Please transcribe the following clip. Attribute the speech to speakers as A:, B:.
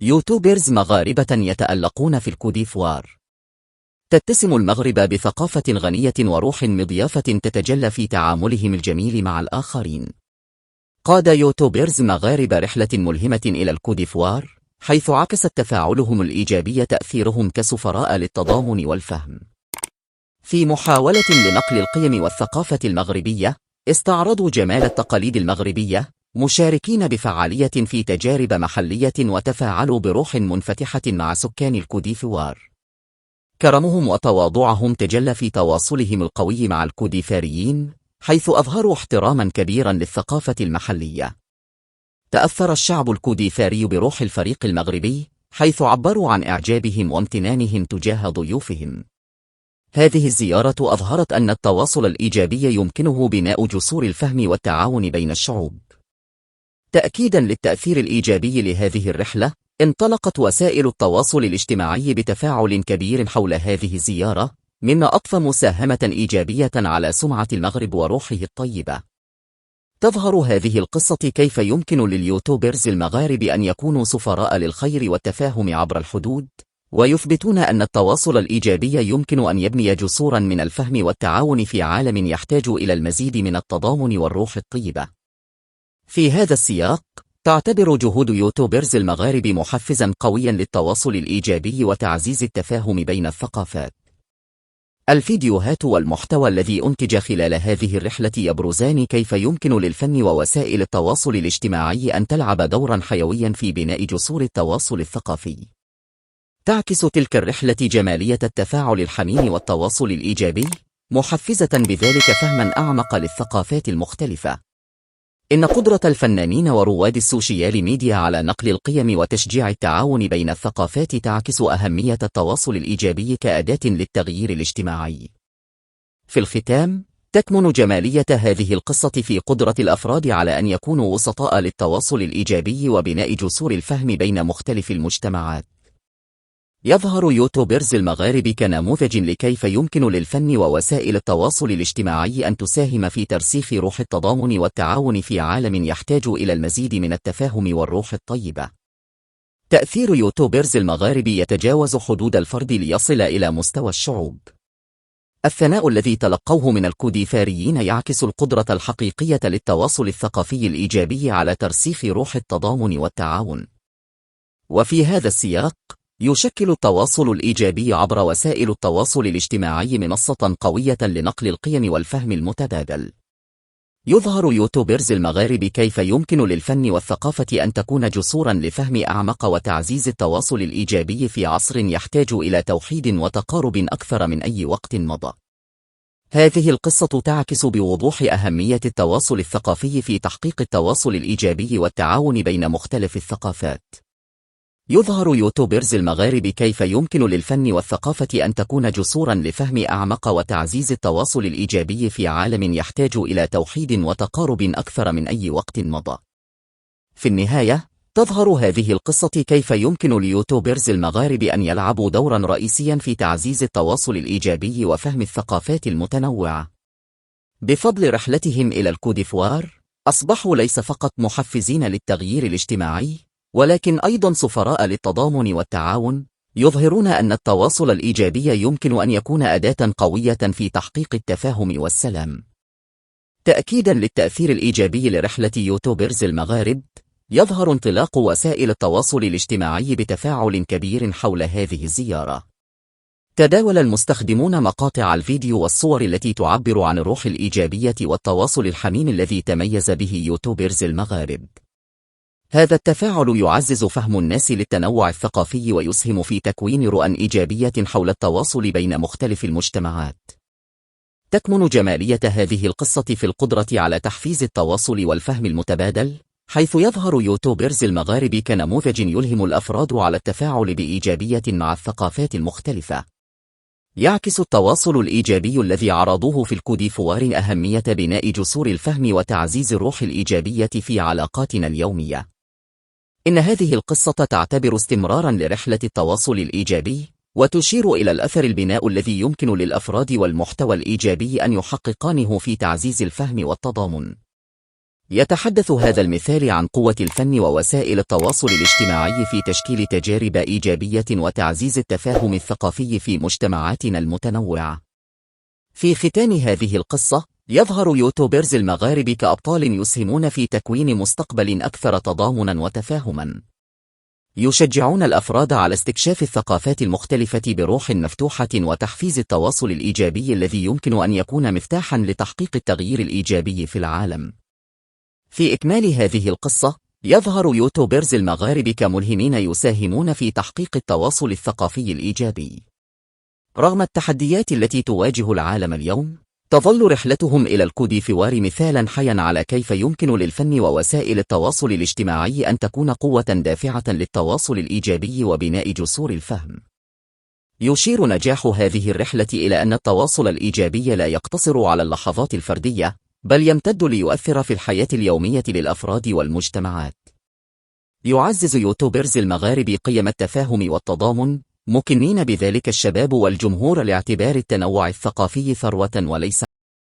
A: يوتيوبرز مغاربة يتألقون في الكوديفوار. تتسم المغرب بثقافة غنية وروح مضيافة تتجلى في تعاملهم الجميل مع الآخرين. قاد يوتيوبرز مغاربة رحلة ملهمة إلى الكوديفوار، حيث عكست تفاعلهم الإيجابي تأثيرهم كسفراء للتضامن والفهم. في محاولة لنقل القيم والثقافة المغربية، استعرضوا جمال التقاليد المغربية، مشاركين بفعالية في تجارب محلية، وتفاعلوا بروح منفتحة مع سكان الكوديفوار. كرمهم وتواضعهم تجلى في تواصلهم القوي مع الكوديفاريين، حيث أظهروا احتراما كبيرا للثقافة المحلية. تأثر الشعب الكوديفاري بروح الفريق المغربي، حيث عبروا عن إعجابهم وامتنانهم تجاه ضيوفهم. هذه الزيارة أظهرت أن التواصل الإيجابي يمكنه بناء جسور الفهم والتعاون بين الشعوب. تأكيدا للتأثير الإيجابي لهذه الرحلة، انطلقت وسائل التواصل الاجتماعي بتفاعل كبير حول هذه الزيارة، مما أضفى مساهمة إيجابية على سمعة المغرب وروحه الطيبة. تظهر هذه القصة كيف يمكن لليوتيوبرز المغارب أن يكونوا سفراء للخير والتفاهم عبر الحدود، ويثبتون أن التواصل الإيجابي يمكن أن يبني جسورا من الفهم والتعاون في عالم يحتاج إلى المزيد من التضامن والروح الطيبة. في هذا السياق، تعتبر جهود يوتيوبرز المغارب محفزا قويا للتواصل الإيجابي وتعزيز التفاهم بين الثقافات. الفيديوهات والمحتوى الذي أنتج خلال هذه الرحلة يبرزان كيف يمكن للفن ووسائل التواصل الاجتماعي أن تلعب دورا حيويا في بناء جسور التواصل الثقافي. تعكس تلك الرحلة جمالية التفاعل الحميم والتواصل الإيجابي، محفزة بذلك فهما أعمق للثقافات المختلفة. إن قدرة الفنانين ورواد السوشيال ميديا على نقل القيم وتشجيع التعاون بين الثقافات تعكس أهمية التواصل الإيجابي كأداة للتغيير الاجتماعي. في الختام، تكمن جمالية هذه القصة في قدرة الأفراد على أن يكونوا وسطاء للتواصل الإيجابي وبناء جسور الفهم بين مختلف المجتمعات. يظهر يوتيوبرز المغارب كنموذج لكيف يمكن للفن ووسائل التواصل الاجتماعي أن تساهم في ترسيخ روح التضامن والتعاون في عالم يحتاج إلى المزيد من التفاهم والروح الطيبة. تأثير يوتيوبرز المغارب يتجاوز حدود الفرد ليصل إلى مستوى الشعوب. الثناء الذي تلقوه من الكوديفاريين يعكس القدرة الحقيقية للتواصل الثقافي الإيجابي على ترسيخ روح التضامن والتعاون. وفي هذا السياق، يشكل التواصل الإيجابي عبر وسائل التواصل الاجتماعي منصة قوية لنقل القيم والفهم المتبادل. يظهر يوتيوبرز المغارب كيف يمكن للفن والثقافة أن تكون جسورا لفهم أعمق وتعزيز التواصل الإيجابي في عصر يحتاج إلى توحيد وتقارب أكثر من أي وقت مضى. هذه القصة تعكس بوضوح أهمية التواصل الثقافي في تحقيق التواصل الإيجابي والتعاون بين مختلف الثقافات. يظهر يوتيوبرز المغارب كيف يمكن للفن والثقافة أن تكون جسورا لفهم أعمق وتعزيز التواصل الإيجابي في عالم يحتاج إلى توحيد وتقارب أكثر من أي وقت مضى. في النهاية، تظهر هذه القصة كيف يمكن ليوتيوبرز المغارب أن يلعبوا دورا رئيسيا في تعزيز التواصل الإيجابي وفهم الثقافات المتنوعة. بفضل رحلتهم إلى الكوديفوار، أصبحوا ليس فقط محفزين للتغيير الاجتماعي، ولكن أيضا سفراء للتضامن والتعاون، يظهرون أن التواصل الإيجابي يمكن أن يكون أداة قوية في تحقيق التفاهم والسلام. تأكيدا للتأثير الإيجابي لرحلة يوتيوبرز المغارب، يظهر انطلاق وسائل التواصل الاجتماعي بتفاعل كبير حول هذه الزيارة. تداول المستخدمون مقاطع الفيديو والصور التي تعبر عن الروح الإيجابية والتواصل الحميم الذي تميز به يوتيوبرز المغارب. هذا التفاعل يعزز فهم الناس للتنوع الثقافي ويسهم في تكوين رؤى إيجابية حول التواصل بين مختلف المجتمعات. تكمن جمالية هذه القصة في القدرة على تحفيز التواصل والفهم المتبادل، حيث يظهر يوتيوبرز المغارب كنموذج يلهم الأفراد على التفاعل بإيجابية مع الثقافات المختلفة. يعكس التواصل الإيجابي الذي عرضوه في الكوديفوار أهمية بناء جسور الفهم وتعزيز الروح الإيجابية في علاقاتنا اليومية. إن هذه القصة تعتبر استمرارا لرحلة التواصل الإيجابي، وتشير إلى الأثر البناء الذي يمكن للأفراد والمحتوى الإيجابي أن يحققانه في تعزيز الفهم والتضامن. يتحدث هذا المثال عن قوة الفن ووسائل التواصل الاجتماعي في تشكيل تجارب إيجابية وتعزيز التفاهم الثقافي في مجتمعاتنا المتنوعة. في ختام هذه القصة، يظهر يوتيوبرز المغاربة كأبطال يسهمون في تكوين مستقبل أكثر تضامناً وتفاهماً. يشجعون الأفراد على استكشاف الثقافات المختلفة بروح مفتوحة وتحفيز التواصل الإيجابي الذي يمكن أن يكون مفتاحاً لتحقيق التغيير الإيجابي في العالم. في إكمال هذه القصة، يظهر يوتيوبرز المغاربة كملهمين يساهمون في تحقيق التواصل الثقافي الإيجابي. رغم التحديات التي تواجه العالم اليوم، تظل رحلتهم إلى الكوديفوار مثالاً حياً على كيف يمكن للفن ووسائل التواصل الاجتماعي أن تكون قوة دافعة للتواصل الإيجابي وبناء جسور الفهم. يشير نجاح هذه الرحلة إلى أن التواصل الإيجابي لا يقتصر على اللحظات الفردية، بل يمتد ليؤثر في الحياة اليومية للأفراد والمجتمعات. يعزز يوتيوبرز المغاربة قيم التفاهم والتضامن، مكنين بذلك الشباب والجمهور لاعتبار التنوع الثقافي ثروة وليس